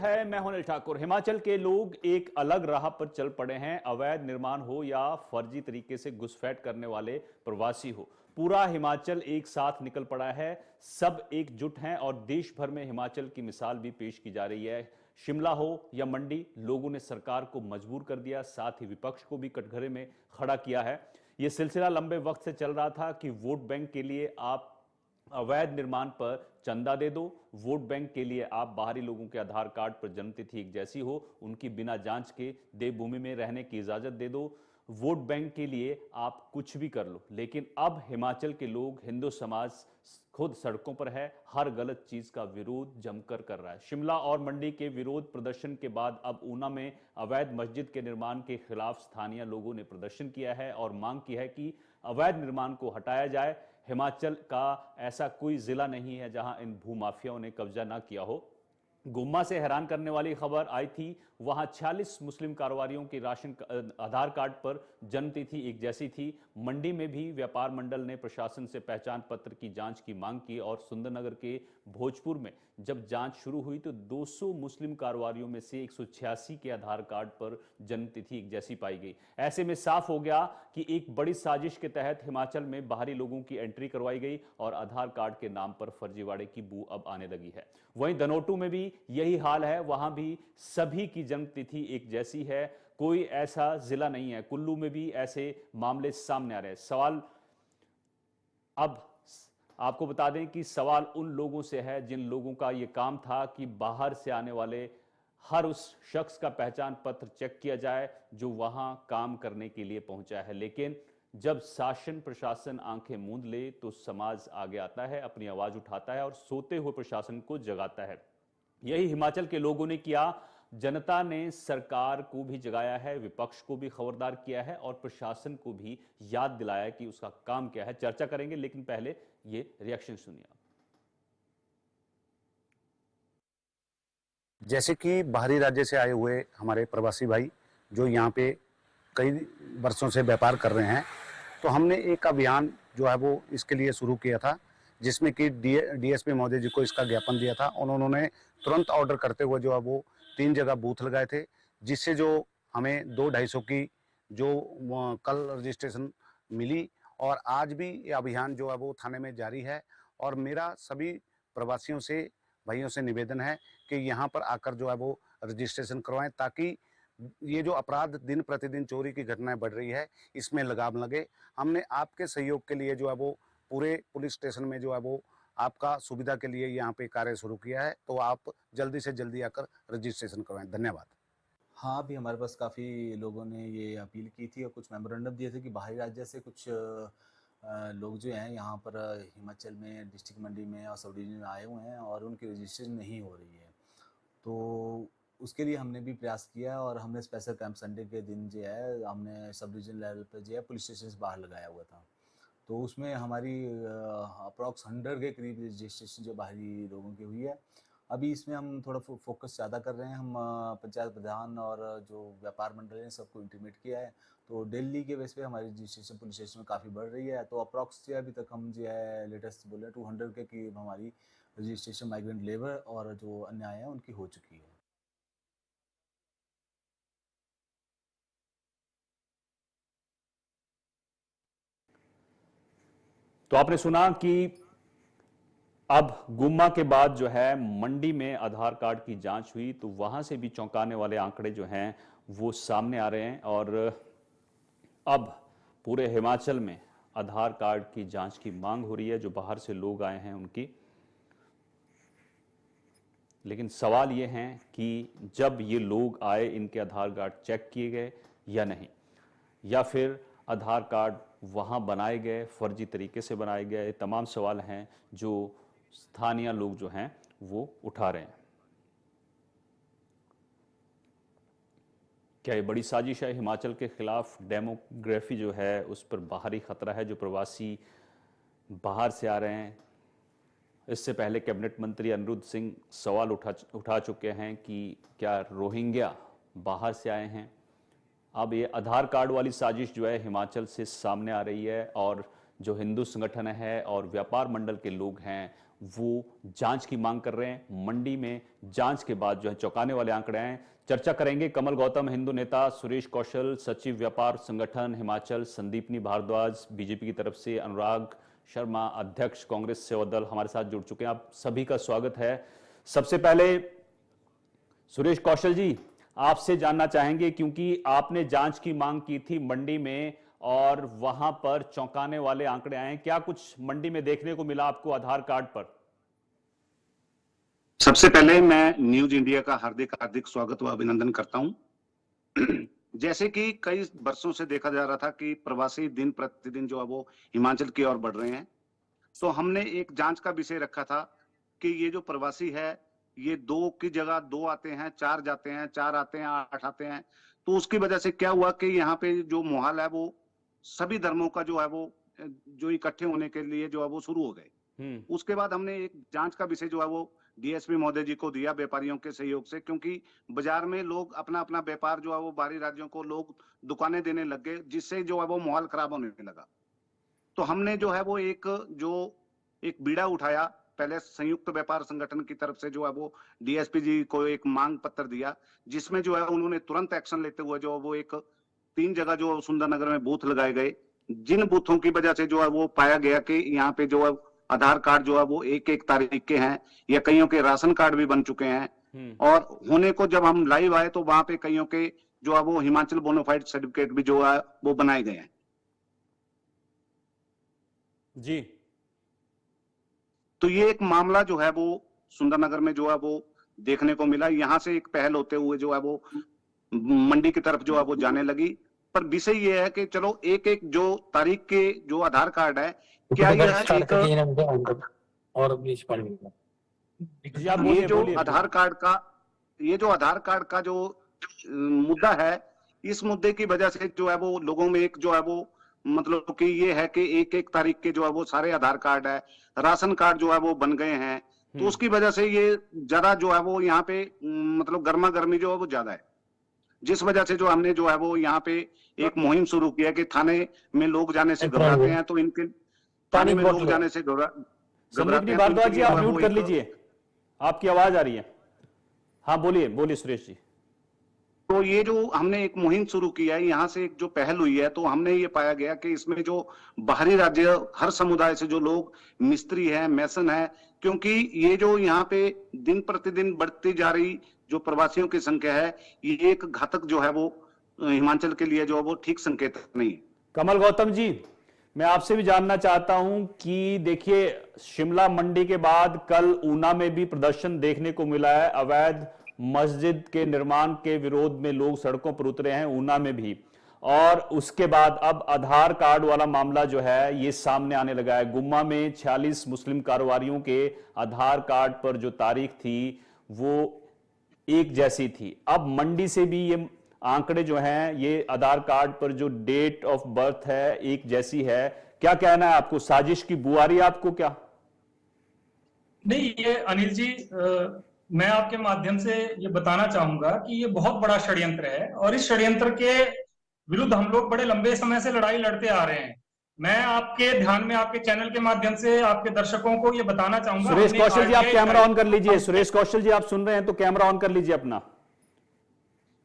है, मैं हूं अनिल ठाकुर। हिमाचल के लोग एक अलग राह पर चल पड़े हैं। अवैध निर्माण हो या फर्जी तरीके से घुसपैठ करने वाले प्रवासी हो, पूरा हिमाचल एक साथ निकल पड़ा है। सब एकजुट हैं और देश भर में हिमाचल की मिसाल भी पेश की जा रही है। शिमला हो या मंडी, लोगों ने सरकार को मजबूर कर दिया, साथ ही विपक्ष को भी कटघरे में खड़ा किया है। यह सिलसिला लंबे वक्त से चल रहा था कि वोट बैंक के लिए आप अवैध निर्माण पर चंदा दे दो, वोट बैंक के लिए आप बाहरी लोगों के आधार कार्ड पर जन्मतिथि एक जैसी हो, उनकी बिना जांच के देवभूमि में रहने की इजाजत दे दो, वोट बैंक के लिए आप कुछ भी कर लो। लेकिन अब हिमाचल के लोग, हिंदू समाज खुद सड़कों पर है, हर गलत चीज का विरोध जमकर कर रहा है। शिमला और मंडी के विरोध प्रदर्शन के बाद अब ऊना में अवैध मस्जिद के निर्माण के खिलाफ स्थानीय लोगों ने प्रदर्शन किया है और मांग की है कि अवैध निर्माण को हटाया जाए। हिमाचल का ऐसा कोई जिला नहीं है जहां इन भूमाफियाओं ने कब्जा ना किया हो। गुम्मा से हैरान करने वाली खबर आई थी, वहां 46 मुस्लिम कारोबारियों की राशन आधार कार्ड पर जन्मतिथि एक जैसी थी। मंडी में भी व्यापार मंडल ने प्रशासन से पहचान पत्र की जांच की मांग की और सुंदरनगर के भोजपुर में जब जांच शुरू हुई तो 200 मुस्लिम कारोबारियों में से 186 के आधार कार्ड पर जन्मतिथि एक जैसी पाई गई। ऐसे में साफ हो गया कि एक बड़ी साजिश के तहत हिमाचल में बाहरी लोगों की एंट्री करवाई गई और आधार कार्ड के नाम पर फर्जीवाड़े की बू अब आने लगी है। वहीं धनोटू में भी यही हाल है, वहां भी सभी की जन्मतिथि एक जैसी है, कोई ऐसा जिला नहीं है। कुल्लू में भी ऐसे मामले सामने आ रहे हैं। सवाल अब आपको बता दें कि सवाल उन लोगों से है जिन लोगों का यह काम था कि बाहर से आने वाले हर उस शख्स का पहचान पत्र चेक किया जाए जो वहां काम करने के लिए पहुंचा है। लेकिन जब शासन प्रशासन आंखें मूंद ले तो समाज आगे आता है, अपनी आवाज उठाता है और सोते हुए प्रशासन को जगाता है। यही हिमाचल के लोगों ने किया। जनता ने सरकार को भी जगाया है, विपक्ष को भी खबरदार किया है और प्रशासन को भी याद दिलाया कि उसका काम क्या है। चर्चा करेंगे, लेकिन पहले ये रिएक्शन सुनिए। जैसे कि बाहरी राज्य से आए हुए हमारे प्रवासी भाई जो यहाँ पे कई वर्षों से व्यापार कर रहे हैं, तो हमने एक अभियान जो है वो इसके लिए शुरू किया था, जिसमें कि डीएसपी महोदय जी को इसका ज्ञापन दिया था। उन्होंने तुरंत ऑर्डर करते हुए जो है वो 3 जगह बूथ लगाए थे, जिससे जो हमें 2-250 की जो कल रजिस्ट्रेशन मिली और आज भी ये अभियान जो है वो थाने में जारी है। और मेरा सभी प्रवासियों से, भाइयों से निवेदन है कि यहाँ पर आकर जो है वो रजिस्ट्रेशन करवाएं, ताकि ये जो अपराध दिन प्रतिदिन चोरी की घटनाएं बढ़ रही है, इसमें लगाम लगे। हमने आपके सहयोग के लिए जो है वो पूरे पुलिस स्टेशन में जो है वो आपका सुविधा के लिए यहाँ पे कार्य शुरू किया है, तो आप जल्दी से जल्दी आकर रजिस्ट्रेशन करवाएं। धन्यवाद। हाँ, अभी हमारे पास काफ़ी लोगों ने ये अपील की थी और कुछ मेमोरेंडम दिए थे कि बाहरी राज्य से कुछ लोग जो हैं यहाँ पर हिमाचल में डिस्ट्रिक्ट मंडी में और सब डिवीजन में आए हुए हैं और उनकी रजिस्ट्रेशन नहीं हो रही है। तो उसके लिए हमने भी प्रयास किया और हमने स्पेशल कैंप संडे के दिन जो है हमने सब डिवीजन लेवल पर जो है पुलिस स्टेशन से बाहर लगाया हुआ था। तो उसमें हमारी अप्रॉक्स 100 के करीब रजिस्ट्रेशन जो बाहरी लोगों की हुई है। अभी इसमें हम थोड़ा फोकस ज़्यादा कर रहे हैं। हम पंचायत प्रधान और जो व्यापार मंडल है सबको इंटीमेट किया है, तो दिल्ली के बेस पे हमारी रजिस्ट्रेशन पुलिस स्टेशन में काफ़ी बढ़ रही है। तो अप्रॉक्स जो अभी तक हम जो है लेटेस्ट बोले 200 के करीब हमारी रजिस्ट्रेशन माइग्रेंट लेबर और जो अन्य आए हैं उनकी हो चुकी है। तो आपने सुना कि अब गुम्मा के बाद जो है मंडी में आधार कार्ड की जांच हुई तो वहां से भी चौंकाने वाले आंकड़े जो हैं वो सामने आ रहे हैं और अब पूरे हिमाचल में आधार कार्ड की जांच की मांग हो रही है जो बाहर से लोग आए हैं उनकी। लेकिन सवाल ये है कि जब ये लोग आए, इनके आधार कार्ड चेक किए गए या नहीं, या फिर आधार कार्ड वहां बनाए गए, फर्जी तरीके से बनाए गए। तमाम सवाल हैं जो स्थानीय लोग जो हैं वो उठा रहे हैं। क्या ये बड़ी साजिश है हिमाचल के खिलाफ? डेमोग्राफी जो है उस पर बाहरी खतरा है, जो प्रवासी बाहर से आ रहे हैं। इससे पहले कैबिनेट मंत्री अनिरुद्ध सिंह सवाल उठा चुके हैं कि क्या रोहिंग्या बाहर से आए हैं। अब ये आधार कार्ड वाली साजिश जो है हिमाचल से सामने आ रही है और जो हिंदू संगठन है और व्यापार मंडल के लोग हैं वो जांच की मांग कर रहे हैं। मंडी में जांच के बाद जो है चौंकाने वाले आंकड़े आए। चर्चा करेंगे कमल गौतम, हिंदू नेता सुरेश कौशल, सचिव व्यापार संगठन हिमाचल संदीपनी भारद्वाज बीजेपी की तरफ से, अनुराग शर्मा अध्यक्ष कांग्रेस सेवा दल हमारे साथ जुड़ चुके हैं। आप सभी का स्वागत है। सबसे पहले सुरेश कौशल जी, आपसे जानना चाहेंगे क्योंकि आपने जांच की मांग की थी मंडी में और वहां पर चौंकाने वाले आंकड़े आए हैं। क्या कुछ मंडी में देखने को मिला आपको आधार कार्ड पर? सबसे पहले मैं न्यूज इंडिया का हार्दिक हार्दिक स्वागत व अभिनंदन करता हूं। जैसे कि कई वर्षों से देखा जा रहा था कि प्रवासी दिन प्रतिदिन जो है वो हिमाचल की ओर बढ़ रहे हैं, तो हमने एक जांच का विषय रखा था कि ये जो प्रवासी है ये 2 की जगह 2 आते हैं, 4 जाते हैं, 4 आते हैं, 8 आते हैं। तो उसकी वजह से क्या हुआ कि यहाँ पे जो माहौल है वो सभी धर्मों का जो है वो जो इकट्ठे होने के लिए जो है वो शुरू हो गए। उसके बाद हमने एक जांच का विषय जो है वो डीएसपी महोदय जी को दिया व्यापारियों के सहयोग से, क्योंकि बाजार में लोग अपना अपना व्यापार जो है वो बाहरी राज्यों को लोग दुकानें देने लग गए, जिससे जो है वो माहौल खराब होने लगा। तो हमने जो है वो एक बीड़ा उठाया। पहले संयुक्त व्यापार संगठन की तरफ से जो है वो डीएसपी जी को एक मांग पत्र दिया, जिसमें जो है उन्होंने तुरंत एक्शन लेते हुए जो वो 3 जगह जो सुंदरनगर में बूथ लगाए गए, जिन बूथों की वजह से जो है वो पाया गया कि यहाँ पे जो है आधार कार्ड जो है वो 1-1 तारीख के हैं, या कईयों के राशन कार्ड भी बन चुके हैं। और होने को जब हम लाइव आए तो वहां पे कईयों के जो है वो हिमाचल बोनाफाइड सर्टिफिकेट भी जो है वो बनाए गए हैं जी। तो ये एक मामला जो है वो सुंदरनगर में जो है वो देखने को मिला। यहाँ से एक पहल होते हुए जो है वो मंडी की तरफ जो है वो जाने लगी। पर विषय ये है कि चलो एक जो तारीख के जो आधार कार्ड है, क्या यह ये जो आधार कार्ड का जो मुद्दा है, इस मुद्दे की वजह से जो है वो लोगों में एक जो है वो मतलब कि ये है कि 1-1 तारीख के जो है वो सारे आधार कार्ड है, राशन कार्ड जो है वो बन गए हैं। तो उसकी वजह से ये ज्यादा जो है वो यहाँ पे मतलब गर्मा गर्मी जो है वो ज्यादा है, जिस वजह से जो हमने जो है वो यहाँ पे एक मुहिम शुरू किया कि थाने में लोग जाने से घबराते हैं, तो इनके थाने में लोग जाने से घबराते हैं। भारद्वाज जी, आप म्यूट कर लीजिए, आपकी आवाज आ रही है। हाँ बोलिए सुरेश जी। तो ये जो हमने एक मुहिम शुरू किया है, यहाँ से एक जो पहल हुई है, तो हमने ये पाया गया कि इसमें जो बाहरी राज्य हर समुदाय से जो लोग मिस्त्री हैं, मैसन हैं, क्योंकि ये जो यहाँ पे दिन प्रतिदिन बढ़ती जा रही जो प्रवासियों की संख्या है, ये एक घातक जो है वो हिमाचल के लिए जो है वो ठीक संकेत नहीं है। कमल गौतम जी, मैं आपसे भी जानना चाहता हूं कि देखिए शिमला मंडी के बाद कल ऊना में भी प्रदर्शन देखने को मिला है। अवैध मस्जिद के निर्माण के विरोध में लोग सड़कों पर उतरे हैं, ऊना में भी। और उसके बाद अब आधार कार्ड वाला मामला जो है ये सामने आने लगा है। गुम्मा में 46 मुस्लिम कारोबारियों के आधार कार्ड पर जो तारीख थी वो एक जैसी थी। अब मंडी से भी ये आंकड़े जो हैं, ये आधार कार्ड पर जो डेट ऑफ बर्थ है एक जैसी है। क्या कहना है आपको? साजिश की बुआरी आपको क्या? नहीं, ये अनिल जी मैं आपके माध्यम से ये बताना चाहूंगा कि ये बहुत बड़ा षड्यंत्र है और इस षड्यंत्र के विरुद्ध हम लोग बड़े लंबे समय से लड़ाई लड़ते आ रहे हैं। मैं आपके ध्यान में आपके चैनल के माध्यम से आपके दर्शकों को ये बताना चाहूंगा। सुरेश कौशल जी, आप कैमरा ऑन कर लीजिए। सुरेश कौशल जी, आप सुन रहे हैं तो कैमरा ऑन कर लीजिए अपना।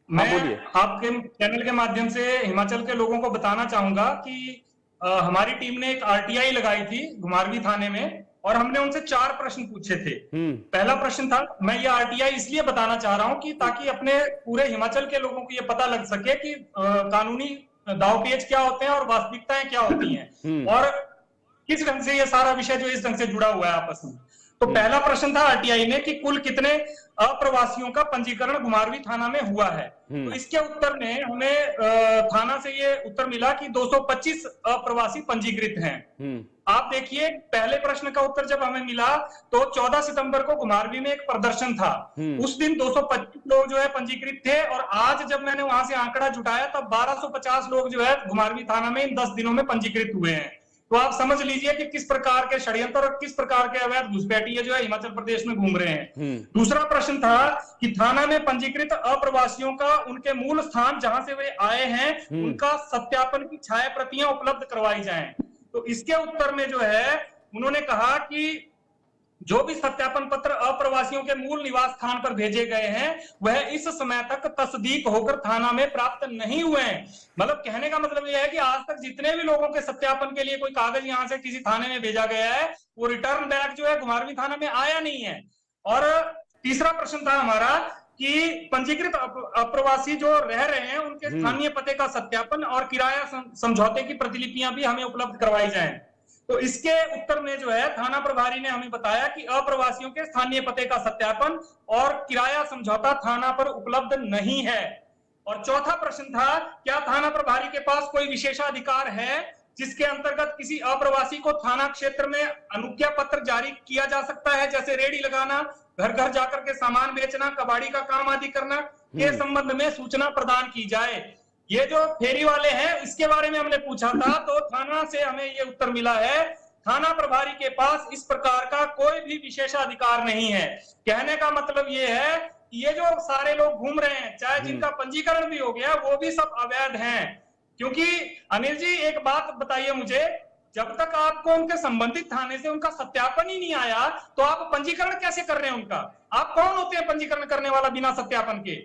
मैं आपके चैनल के माध्यम से हिमाचल के लोगों को बताना चाहूंगा कि हमारी टीम ने एक आरटीआई लगाई थी घुमारवीं थाने में और हमने उनसे 4 प्रश्न पूछे थे। पहला प्रश्न था, मैं ये आरटीआई इसलिए बताना चाह रहा हूं कि ताकि अपने पूरे हिमाचल के लोगों को ये पता लग सके कि कानूनी दावपेच क्या होते हैं और वास्तविकताएं क्या होती हैं और किस ढंग से ये सारा विषय जो इस ढंग से जुड़ा हुआ है आपस में। तो पहला प्रश्न था आरटीआई में कि कुल कितने अप्रवासियों का पंजीकरण घुमारवीं थाना में हुआ है। तो इसके उत्तर में हमें थाना से ये उत्तर मिला कि 225 अप्रवासी पंजीकृत हैं। आप देखिए, पहले प्रश्न का उत्तर जब हमें मिला तो 14 सितंबर को घुमारवीं में एक प्रदर्शन था। उस दिन 225 लोग जो है पंजीकृत थे और आज जब मैंने वहां से आंकड़ा जुटाया तब 1250 लोग जो है घुमारवीं थाना में इन 10 दिनों में पंजीकृत हुए हैं। तो आप समझ लीजिए कि किस प्रकार के षड्यंत्र और किस प्रकार के अवैध घुसपैठिए जो है हिमाचल प्रदेश में घूम रहे हैं। दूसरा प्रश्न था कि थाना में पंजीकृत अप्रवासियों का उनके मूल स्थान जहां से वे आए हैं उनका सत्यापन की छाया प्रतियां उपलब्ध करवाई जाएं। तो इसके उत्तर में जो है उन्होंने कहा कि जो भी सत्यापन पत्र अप्रवासियों के मूल निवास स्थान पर भेजे गए हैं वह इस समय तक तस्दीक होकर थाना में प्राप्त नहीं हुए हैं। मतलब कहने का मतलब यह है कि आज तक जितने भी लोगों के सत्यापन के लिए कोई कागज यहां से किसी थाने में भेजा गया है वो रिटर्न बैक जो है घुमारवीं थाना में आया नहीं है। और तीसरा प्रश्न था हमारा कि पंजीकृत अप्रवासी जो रह रहे हैं उनके स्थानीय पते का सत्यापन और किराया समझौते की प्रतिलिपियां भी हमें उपलब्ध करवाई जाएं। तो इसके उत्तर में जो है थाना प्रभारी ने हमें बताया कि अप्रवासियों के स्थानीय पते का सत्यापन और किराया समझौता थाना पर उपलब्ध नहीं है। और चौथा प्रश्न था, क्या थाना प्रभारी के पास कोई विशेषाधिकार है जिसके अंतर्गत किसी अप्रवासी को थाना क्षेत्र में अनुज्ञा पत्र जारी किया जा सकता है, जैसे रेडी लगाना, घर घर जाकर के सामान बेचना, कबाड़ी का काम आदि करना के संबंध में सूचना प्रदान की जाए। ये जो फेरी वाले हैं इसके बारे में हमने पूछा था तो थाना से हमें ये उत्तर मिला है, थाना प्रभारी के पास इस प्रकार का कोई भी विशेषाधिकार नहीं है। कहने का मतलब ये है कि ये जो सारे लोग घूम रहे हैं, चाहे जिनका पंजीकरण भी हो गया, वो भी सब अवैध हैं। क्योंकि अनिल जी एक बात बताइए मुझे, जब तक आपको उनके संबंधित थाने से उनका सत्यापन ही नहीं आया तो आप पंजीकरण कैसे कर रहे हैं उनका? आप कौन होते हैं पंजीकरण करने वाला बिना सत्यापन के?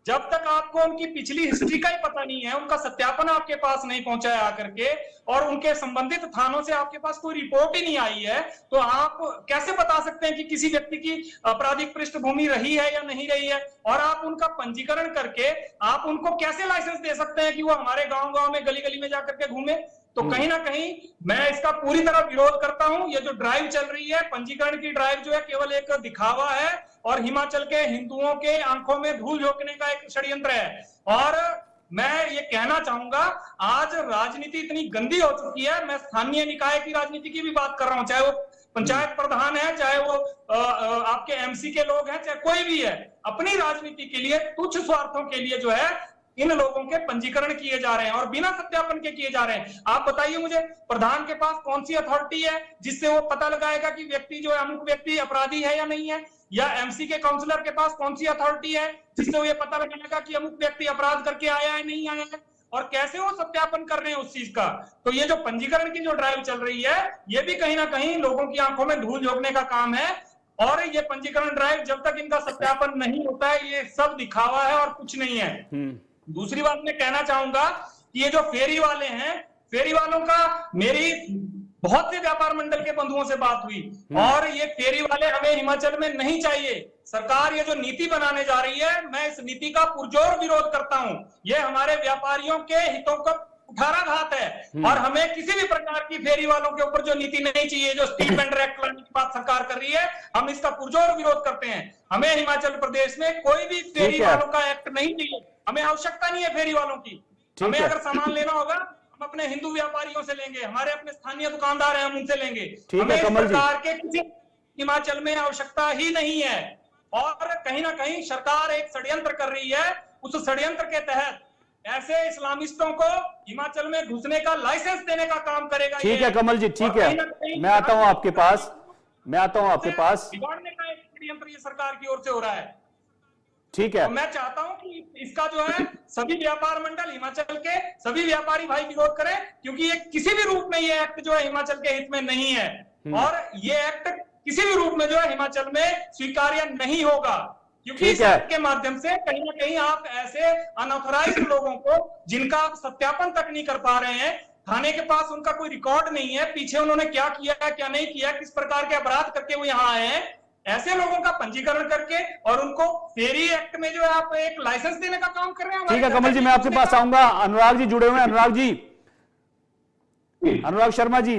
जब तक आपको उनकी पिछली हिस्ट्री का ही पता नहीं है, उनका सत्यापन आपके पास नहीं पहुंचा है आकर के, और उनके संबंधित थानों से आपके पास कोई रिपोर्ट ही नहीं आई है, तो आप कैसे बता सकते हैं कि किसी व्यक्ति की आपराधिक पृष्ठभूमि रही है या नहीं रही है? और आप उनका पंजीकरण करके आप उनको कैसे लाइसेंस दे सकते हैं कि वो हमारे गांव-गांव में, गली-गली में जाकर के घूमे? तो कहीं ना कहीं मैं इसका पूरी तरह विरोध करता हूं। ये जो ड्राइव चल रही है, पंजीकरण की ड्राइव, जो है केवल एक दिखावा है और हिमाचल के हिंदुओं के आंखों में धूल झोंकने का एक षड्यंत्र है। और मैं ये कहना चाहूंगा, आज राजनीति इतनी गंदी हो चुकी है, मैं स्थानीय निकाय की राजनीति की भी बात कर रहा हूं, चाहे वो पंचायत प्रधान है, चाहे वो आपके एमसी के लोग हैं, चाहे कोई भी है, अपनी राजनीति के लिए, तुच्छ स्वार्थों के लिए जो है इन लोगों के पंजीकरण किए जा रहे हैं और बिना सत्यापन के किए जा रहे हैं। आप बताइए मुझे, प्रधान के पास कौन सी अथॉरिटी है जिससे वो पता लगाएगा कि व्यक्ति जो है, अमुक व्यक्ति अपराधी है या नहीं है? या एमसी के काउंसलर के पास कौन सी अथॉरिटी है जिससे वो ये पता लगाएगा कि अमुक व्यक्ति अपराध करके आया है नहीं आया है? और कैसे वो सत्यापन कर रहे हैं उस चीज का? तो ये जो पंजीकरण की जो ड्राइव चल रही है, ये भी कहीं ना कहीं लोगों की आंखों में धूल झोंकने का काम है। और ये पंजीकरण ड्राइव जब तक इनका सत्यापन नहीं होता है, ये सब दिखावा है और कुछ नहीं है। दूसरी बात मैं कहना चाहूंगा कि ये जो फेरी वाले हैं, फेरी वालों का मेरी बहुत से व्यापार मंडल के बंधुओं से बात हुई, और ये फेरी वाले हमें हिमाचल में नहीं चाहिए। सरकार ये जो नीति बनाने जा रही है, मैं इस नीति का पुरजोर विरोध करता हूं। ये हमारे व्यापारियों के हितों का कुठाराघात है और हमें किसी भी प्रकार की फेरी वालों के ऊपर जो नीति नहीं चाहिए, जो स्ट्रीट वेंडर एक्ट लाने की बात सरकार कर रही है, हम इसका पुरजोर विरोध करते हैं। हमें हिमाचल प्रदेश में कोई भी फेरी वालों का एक्ट नहीं चाहिए, हमें आवश्यकता नहीं है फेरी वालों की। हमें अगर सामान लेना होगा हम अपने हिंदू व्यापारियों से लेंगे, हमारे अपने स्थानीय दुकानदार हैं, हम उनसे लेंगे। हमें इस प्रकार के किसी हिमाचल में आवश्यकता ही नहीं है। और कहीं ना कहीं सरकार एक षड्यंत्र कर रही है, उस षड्यंत्र के तहत ऐसे इस्लामिस्टों को हिमाचल में घुसने का लाइसेंस देने का काम करेगा। ठीक है कमल जी, ठीक है, मैं आता हूं आपके पास, बिगाड़ने का एक षड्यंत्र ये सरकार की ओर से हो रहा है। ठीक है, तो मैं चाहता हूं कि इसका जो है सभी व्यापार मंडल, हिमाचल के सभी व्यापारी भाई विरोध करें, क्योंकि ये किसी भी रूप में ये एक्ट जो है हिमाचल के हित में नहीं है, और ये एक्ट किसी भी रूप में जो है हिमाचल में स्वीकार्य नहीं होगा। क्योंकि इस एक्ट के माध्यम से कहीं ना कहीं आप ऐसे अनऑथराइज्ड लोगों को, जिनका आप सत्यापन तक नहीं कर पा रहे हैं, थाने के पास उनका कोई रिकॉर्ड नहीं है, पीछे उन्होंने क्या किया क्या नहीं किया, किस प्रकार के अपराध करके वो यहाँ आए हैं, ऐसे लोगों का पंजीकरण करके और उनको फेरी एक्ट में जो है आप एक लाइसेंस देने का काम कर रहे हैं। ठीक है कमल जी, मैं आपके पास आऊंगा। अनुराग जी जुड़े हुए हैं। अनुराग जी, अनुराग शर्मा जी,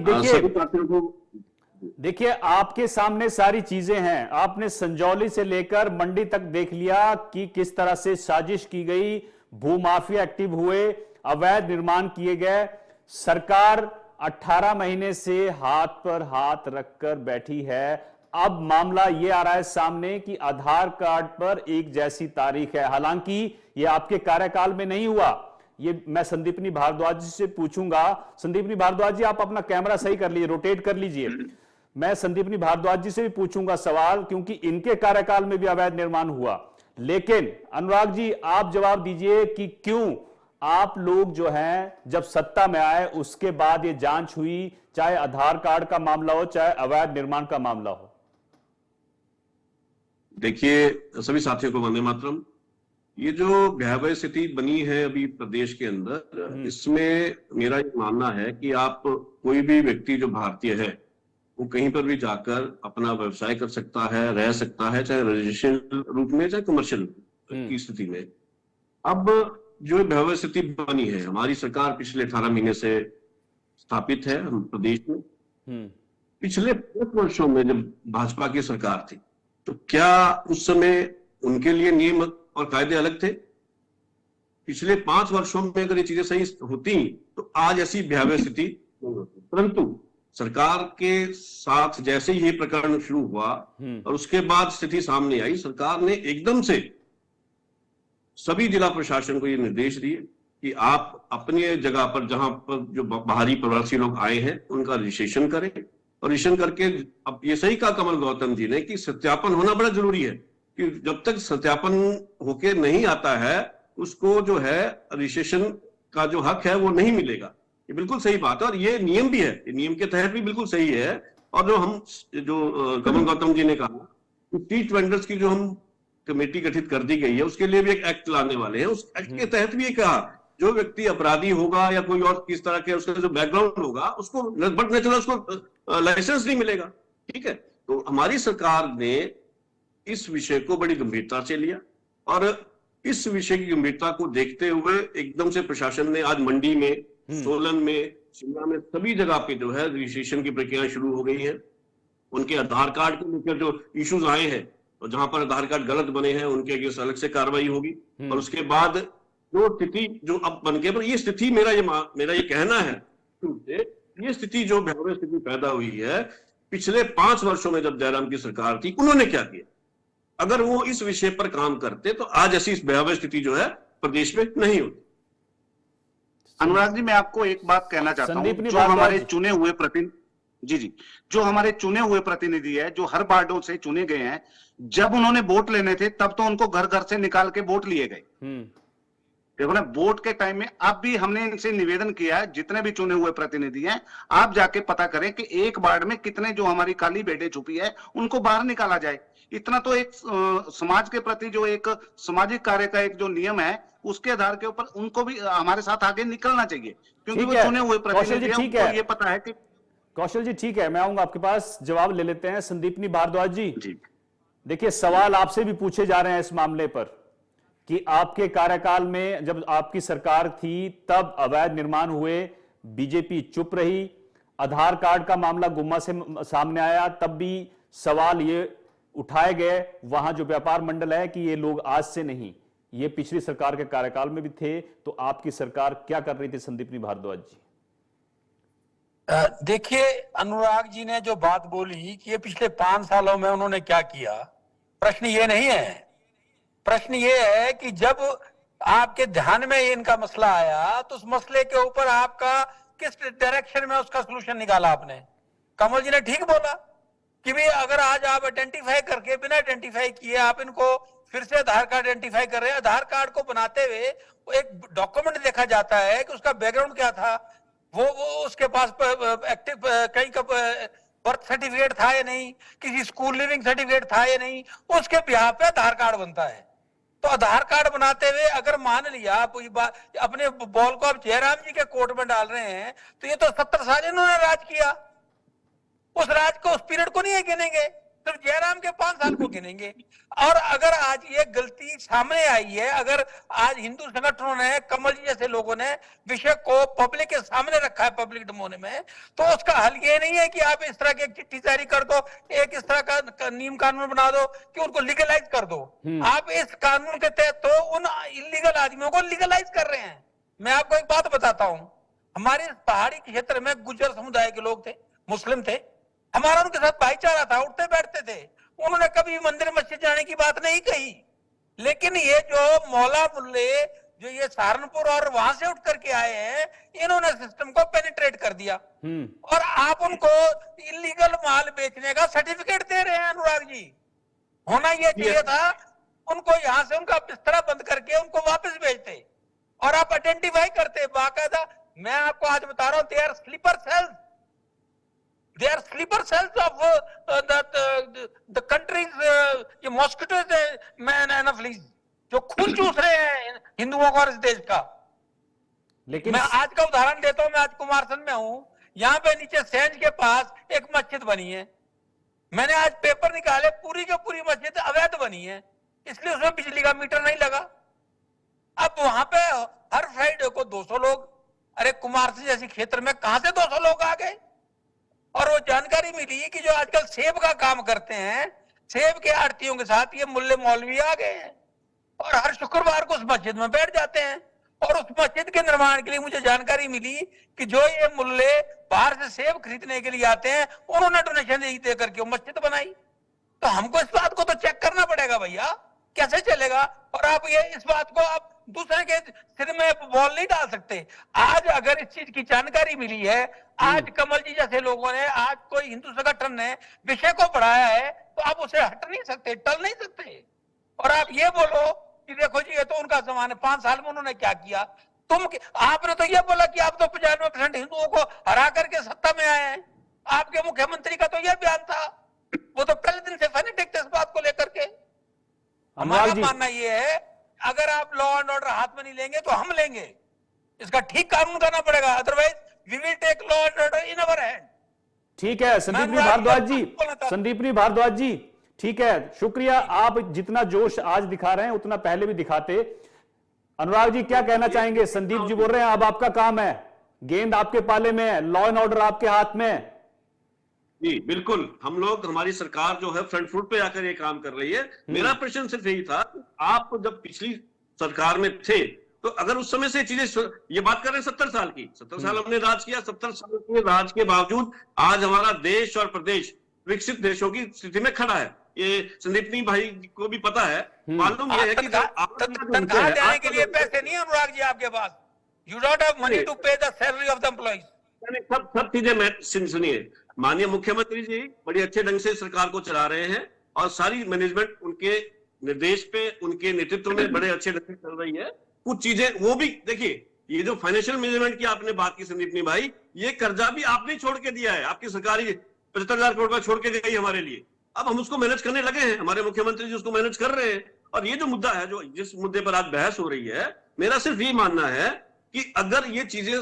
देखिए आपके सामने सारी चीजें हैं। आपने संजौली से लेकर मंडी तक देख लिया कि किस तरह से साजिश की गई, भूमाफिया एक्टिव हुए, अवैध निर्माण किए गए। सरकार 18 महीने से हाथ पर हाथ रखकर बैठी है। अब मामला यह आ रहा है सामने कि आधार कार्ड पर एक जैसी तारीख है। हालांकि यह आपके कार्यकाल में नहीं हुआ। ये मैं संदीपनी भारद्वाज जी से पूछूंगा। संदीपनी भारद्वाज जी, आप अपना कैमरा सही कर लीजिए, रोटेट कर लीजिए। मैं संदीपनी भारद्वाज जी से भी पूछूंगा सवाल, क्योंकि इनके कार्यकाल में भी अवैध निर्माण हुआ। लेकिन अनुराग जी, आप जवाब दीजिए कि क्यों आप लोग जो हैं जब सत्ता में आए उसके बाद ये जांच हुई, चाहे आधार कार्ड का मामला हो चाहे अवैध निर्माण का मामला हो। देखिए, सभी साथियों को वंदे मातरम। ये जो भयावह स्थिति बनी है अभी प्रदेश के अंदर, इसमें मेरा ये मानना है कि आप कोई भी व्यक्ति जो भारतीय है वो कहीं पर भी जाकर अपना व्यवसाय कर सकता है, रह सकता है, चाहे रजिस्ट्रेशन रूप में चाहे कमर्शियल की स्थिति में। अब जो भयावह स्थिति बनी है, हमारी सरकार पिछले 18 महीने से स्थापित है हम प्रदेश में। पिछले 5 वर्षों में जब भाजपा की सरकार थी तो क्या उस समय उनके लिए नियम और कायदे अलग थे? पिछले 5 वर्षों में अगर ये चीजें सही होती तो आज ऐसी भयावह स्थिति नहीं होती। परंतु सरकार के साथ जैसे ही ये प्रकरण शुरू हुआ और उसके बाद स्थिति सामने आई, सरकार ने एकदम से सभी जिला प्रशासन को ये निर्देश दिए कि आप अपनी जगह पर जहां पर जो बाहरी प्रवासी लोग आए हैं उनका रजिस्ट्रेशन करें, और रजिस्ट्रेशन करके अब ये सही कहा कमल गौतम जी ने कि सत्यापन होना बड़ा जरूरी है, कि जब तक सत्यापन होके नहीं आता है उसको जो है रजिस्ट्रेशन का जो हक है वो नहीं मिलेगा। ये बिल्कुल सही बात है और ये नियम भी है, ये नियम के तहत भी बिल्कुल सही है। और जो कमल गौतम जी ने कहा स्ट्रीट वेंडर्स की जो हम कमेटी गठित कर दी गई है उसके लिए भी एक एक्ट लाने वाले हैं। उस एक्ट के तहत भी कहा जो व्यक्ति अपराधी होगा या कोई और किस तरह के उसका जो बैकग्राउंड होगा उसको बट नेचुरल उसको लाइसेंस नहीं मिलेगा। ठीक है, तो हमारी सरकार ने इस विषय को बड़ी गंभीरता से लिया और इस विषय की गंभीरता को देखते हुए एकदम से प्रशासन ने आज मंडी में, सोलन में, शिमला में सभी जगह पे जो है रजिस्ट्रेशन की प्रक्रिया शुरू हो गई है। उनके आधार कार्ड को लेकर जो इश्यूज आए हैं और जहां पर आधार कार्ड गलत बने हैं उनके अगेंस्ट अलग से कार्रवाई होगी। और उसके बाद जो स्थिति जो अब बन के, पर ये स्थिति मेरा ये कहना है ये स्थिति जो भयावह स्थिति पैदा हुई है पिछले 5 वर्षों में जब जयराम की सरकार थी उन्होंने क्या किया, अगर वो इस विषय पर काम करते तो आज ऐसी भयावह स्थिति जो है प्रदेश में नहीं होती। अनुराग जी, मैं आपको एक बात कहना चाहता हूं, जो हमारे चुने हुए प्रतिनिधि जो हमारे चुने हुए प्रतिनिधि है, जो हर वार्डों से चुने गए हैं, जब उन्होंने वोट लेने थे तब तो उनको घर घर से निकाल के वोट लिए गए। देखो ना, वोट के टाइम में अब भी हमने इनसे निवेदन किया है, जितने भी चुने हुए प्रतिनिधि हैं आप जाके पता करें कि एक वार्ड में कितने जो हमारी काली बेटे छुपी है उनको बाहर निकाला जाए। इतना तो एक समाज के प्रति जो एक सामाजिक कार्य का एक जो नियम है उसके आधार के ऊपर उनको भी हमारे साथ आगे निकलना चाहिए, क्योंकि वो चुने हुए प्रतिनिधि हैं, उनको ये पता है कि। कौशल जी ठीक है, मैं आऊंगा आपके पास, जवाब ले लेते हैं। संदीपनी भारद्वाज जी, देखिए सवाल आपसे भी पूछे जा रहे हैं इस मामले पर कि आपके कार्यकाल में जब आपकी सरकार थी तब अवैध निर्माण हुए, बीजेपी चुप रही, आधार कार्ड का मामला गुम्मा से सामने आया तब भी सवाल ये उठाए गए वहां जो व्यापार मंडल है कि ये लोग आज से नहीं, ये पिछली सरकार के कार्यकाल में भी थे। तो आपकी सरकार क्या कर रही थी संदीपनी भारद्वाज जी? देखिए, अनुराग जी ने जो बात बोली कि ये पिछले 5 सालों में उन्होंने क्या किया, प्रश्न ये नहीं है। प्रश्न ये है कि जब आपके ध्यान में इनका मसला आया तो उस मसले के ऊपर आपका किस डायरेक्शन में उसका सलूशन निकाला आपने। कमल जी ने ठीक बोला कि भाई अगर आज आप आइडेंटिफाई करके बिना आइडेंटिफाई किए आप इनको फिर से आधार कार्ड आइडेंटिफाई कर रहे हैं, आधार कार्ड को बनाते हुए वो एक डॉक्यूमेंट देखा जाता है कि उसका बैकग्राउंड क्या था, वो उसके पास एक्टिव कहीं का बर्थ सर्टिफिकेट था या नहीं, किसी स्कूल लिविंग सर्टिफिकेट था या नहीं, उसके बिहाफ पे आधार कार्ड बनता है। तो आधार कार्ड बनाते हुए अगर मान लिया आप अपने बॉल को आप जयराम जी के कोर्ट में डाल रहे हैं तो ये तो 70 साल इन्होंने राज किया, उस राज को उस पीरियड को नहीं गिनेंगे, सिर्फ जयराम के 5 साल को गिनेंगे। और अगर आज ये गलती सामने आई है, अगर आज हिंदू संगठनों ने, कमल जी जैसे लोगों ने विषय को पब्लिक के सामने रखा है, पब्लिक डोमेन में, तो उसका हल ये नहीं है कि आप इस तरह की एक चिट्ठी जारी कर दो, एक इस तरह का नियम कानून बना दो कि उनको लीगलाइज कर दो। आप इस कानून के तहत तो उन इलीगल आदमियों को लीगलाइज कर रहे हैं। मैं आपको एक बात बताता हूं, हमारे पहाड़ी क्षेत्र में गुर्जर समुदाय के लोग थे, मुस्लिम थे, हमारा उनके साथ भाईचारा था, उठते बैठते थे, उन्होंने कभी मंदिर मस्जिद जाने की बात नहीं कही। लेकिन ये जो मौला मुल्ले जो ये सहारनपुर और वहां से उठ करके आए हैं, इन्होंने सिस्टम को पेनिट्रेट कर दिया और आप उनको इलीगल माल बेचने का सर्टिफिकेट दे रहे हैं। अनुराग जी, होना ये चाहिए था उनको यहां से उनका बिस्तरा बंद करके उनको वापस भेजते और आप आइडेंटिफाई करते बाकायदा। मैं आपको आज बता रहा हूं, they are sleeper cells, They are sleeper cells of the country's ये mosquitoes anopheles जो खून चूस रहे हैं हिंदुओं को और इस देश का। लेकिन मैं आज का उदाहरण देता हूं, मैं आज कुमारसंद में हूं, यहाँ पे नीचे सेंज के पास एक मस्जिद बनी है, मैंने आज पेपर निकाले, पूरी की पूरी मस्जिद अवैध बनी है, इसलिए उसमें बिजली का मीटर नहीं लगा। अब वहां पे हर फ्राइडे को 200 लोग, अरे कुमारसंद जैसे क्षेत्र में कहां से 200 लोग आ गए? और वो जानकारी मिली कि जो आजकल सेब का काम करते हैं, सेब के आड़तियों के साथ ये मुल्ले मौलवी आ गए हैं और हर शुक्रवार को उस मस्जिद में बैठ जाते हैं। और उस मस्जिद के निर्माण के लिए मुझे जानकारी मिली कि जो ये मुल्ले बाहर से सेब खरीदने के लिए आते हैं, उन्होंने डोनेशन दे करके वो मस्जिद बनाई। तो हमको इस बात को तो चेक करना पड़ेगा भैया, कैसे चलेगा? और आप ये इस बात को आप दूसरे के सिर में बॉल नहीं डाल सकते। आज अगर इस चीज की जानकारी मिली है, आज कमल जी जैसे लोगों ने, आज कोई हिंदू संगठन ने विषय को बढ़ाया है, तो आप उसे हट नहीं सकते, टल नहीं सकते। और आप ये बोलो कि देखो जी ये तो उनका समान है, 5 साल में उन्होंने क्या किया। आपने तो ये बोला कि आप तो 95% हिंदुओं को हरा करके सत्ता में आए हैं। आपके मुख्यमंत्री का तो यह बयान था, वो तो पहले दिन से फैनेटिक थे इस बात को लेकर के। हमारा मानना ये है, अगर आप लॉ एंड ऑर्डर हाथ में नहीं लेंगे तो हम लेंगे, इसका ठीक कानून करना पड़ेगा, otherwise we will take law and order in our hand. ठीक है संदीपनी भारद्वाज जी, संदीपनी भारद्वाज जी, ठीक है, शुक्रिया। आप जितना जोश आज दिखा रहे हैं उतना पहले भी दिखाते। अनुराग जी क्या कहना चाहेंगे? संदीप जी बोल रहे हैं अब आपका काम है, गेंद आपके पाले में है, लॉ एंड ऑर्डर आपके हाथ में है। जी बिल्कुल, हम लोग, हमारी सरकार जो है फ्रंट फुट पे आकर ये काम कर रही है। मेरा प्रश्न सिर्फ यही था, आप जब पिछली सरकार में थे तो अगर उस समय से चीजें, ये बात कर रहे हैं 70 साल की, 70 साल हमने राज किया, 70 साल के राज के बावजूद आज हमारा देश और प्रदेश विकसित देशों की स्थिति में खड़ा है। ये संदीपनी भाई को भी पता है। मालूम यह है कि तनख्वाह देने के लिए पैसे नहीं है अनुराग जी आपके पास, you don't have money to pay the salary of the employees. सब चीजें मैं सुनिए, माननीय मुख्यमंत्री जी बड़ी अच्छे ढंग से सरकार को चला रहे हैं और सारी मैनेजमेंट उनके निर्देश पे, उनके नेतृत्व में बड़े अच्छे ढंग से चल रही है। कुछ चीजें वो भी देखिए, ये जो फाइनेंशियल मैनेजमेंट की आपने बात की संदीपनी भाई, ये कर्जा भी आपने छोड़ के दिया है, आपकी सरकारी 75,000 करोड़ रुपया छोड़ के गई हमारे लिए। अब हम उसको मैनेज करने लगे हैं, हमारे मुख्यमंत्री जी उसको मैनेज कर रहे हैं। और ये जो मुद्दा है, जो जिस मुद्दे पर आज बहस हो रही है, मेरा सिर्फ ये मानना है कि अगर ये चीजें,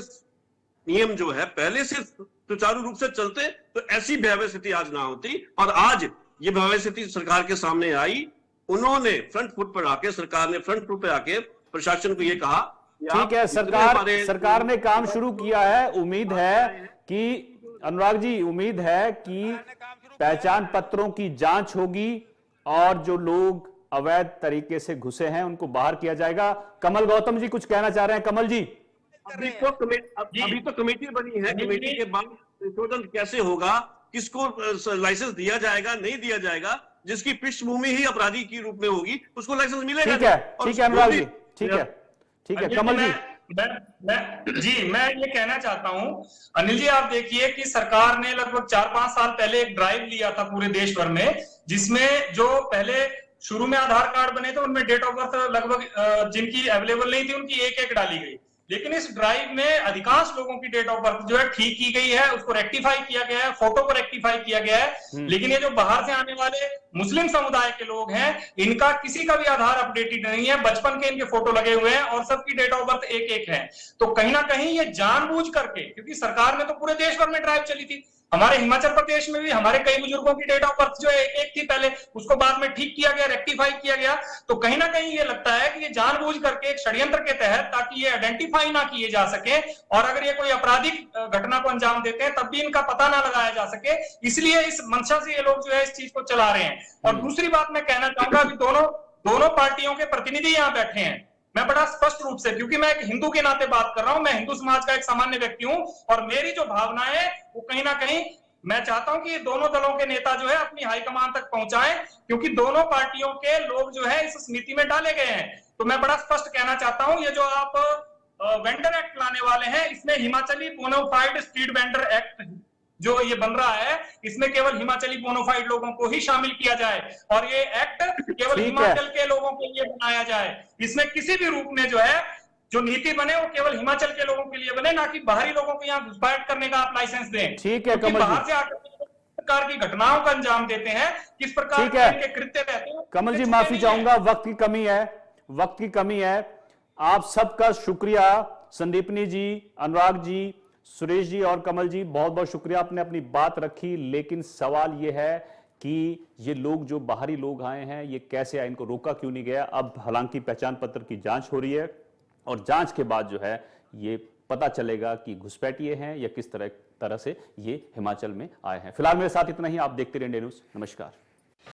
नियम जो है पहले से सुचारू रूप से चलते तो ऐसी भयावह स्थिति आज ना होती। और आज ये भयावह स्थिति सरकार के सामने आई, उन्होंने फ्रंट फुट पर आके, सरकार ने फ्रंट फुट पर आके प्रशासन को ये कहा, ठीक है, सरकार ने काम शुरू किया है। उम्मीद है कि अनुराग जी, उम्मीद है कि पहचान पत्रों की जांच होगी और जो लोग अवैध तरीके से घुसे हैं उनको बाहर किया जाएगा। कमल गौतम जी कुछ कहना चाह रहे हैं? कमल जी, अभी तो कमेटी बनी है, कमेटी के बाद संशोधन कैसे होगा, किसको लाइसेंस दिया जाएगा, नहीं दिया जाएगा, जिसकी पृष्ठभूमि ही अपराधी की रूप में होगी उसको लाइसेंस मिलेगा। ठीक है अनुराग जी, ठीक है कमल जी। मैं ये कहना चाहता हूं अनिल जी, आप देखिए कि सरकार ने लगभग 4-5 साल पहले एक ड्राइव लिया था पूरे देश भर में, जिसमें जो पहले शुरू में आधार कार्ड बने थे उनमें डेट ऑफ बर्थ लगभग जिनकी अवेलेबल नहीं थी उनकी एक डाली गई। लेकिन इस ड्राइव में अधिकांश लोगों की डेट ऑफ बर्थ जो है ठीक की गई है, उसको रेक्टिफाई किया गया है, फोटो को रेक्टिफाई किया गया है। लेकिन ये जो बाहर से आने वाले मुस्लिम समुदाय के लोग हैं, इनका किसी का भी आधार अपडेटेड नहीं है, बचपन के इनके फोटो लगे हुए हैं और सबकी डेट ऑफ बर्थ एक है। तो कहीं ना कहीं ये जानबूझ करके, क्योंकि सरकार ने तो पूरे देश भर में ड्राइव चली थी, हमारे हिमाचल प्रदेश में भी हमारे कई बुजुर्गों की डेट ऑफ बर्थ जो है एक थी पहले, उसको बाद में ठीक किया गया, रेक्टिफाई किया गया। तो कहीं ना कहीं ये लगता है कि ये जानबूझ करके एक षड्यंत्र के तहत, ताकि ये आइडेंटिफाई ना किए जा सके और अगर ये कोई आपराधिक घटना को अंजाम देते हैं तब भी इनका पता ना लगाया जा सके, इसलिए इस मंशा से ये लोग जो है इस चीज को चला रहे हैं। और दूसरी बात मैं कहना चाहूंगा कि दोनों पार्टियों के प्रतिनिधि यहाँ बैठे हैं, मैं बड़ा स्पष्ट रूप से, क्योंकि मैं एक हिंदू के नाते बात कर रहा हूं, मैं हिंदू समाज का एक सामान्य व्यक्ति हूं और मेरी जो भावना है वो कहीं ना कहीं मैं चाहता हूं कि ये दोनों दलों के नेता जो है अपनी हाईकमान तक पहुंचाएं, क्योंकि दोनों पार्टियों के लोग जो है इस समिति में डाले गए हैं। तो मैं बड़ा स्पष्ट कहना चाहता हूं, ये जो आप वेंडर एक्ट लाने वाले हैं, इसमें Himachali bonafide street vendor act जो ये बन रहा है, इसमें केवल हिमाचली बोनाफाइड लोगों को ही शामिल किया जाए और ये एक्ट केवल हिमाचल के लोगों के लिए बनाया जाए। इसमें किसी भी रूप में जो है जो नीति बने वो केवल हिमाचल के लोगों के लिए बने, ना कि बाहरी लोगों को यहाँ घुसपैठ करने का आप लाइसेंस दें। ठीक है कमल जी। बाहर से आकर प्रकार की घटनाओं का अंजाम देते हैं, किस प्रकार ठीक है। के इनके कृत्य रहते हैं। कमल जी छुपे माफी नहीं चाहूंगा, हैं। वक्त की कमी है, वक्त की कमी है। आप सबका शुक्रिया, संदीपनी जी, अनुराग जी, सुरेश जी और कमल जी, बहुत बहुत शुक्रिया, आपने अपनी बात रखी। लेकिन सवाल यह है कि ये लोग जो बाहरी लोग आए हैं ये कैसे आए, इनको रोका क्यों नहीं गया? अब हालांकि पहचान पत्र की जांच हो रही है और जांच के बाद जो है ये पता चलेगा कि घुसपैठिए हैं या किस तरह से ये हिमाचल में आए हैं। फिलहाल मेरे साथ इतना ही। आप देखते रहिए इंडिया न्यूज़। नमस्कार।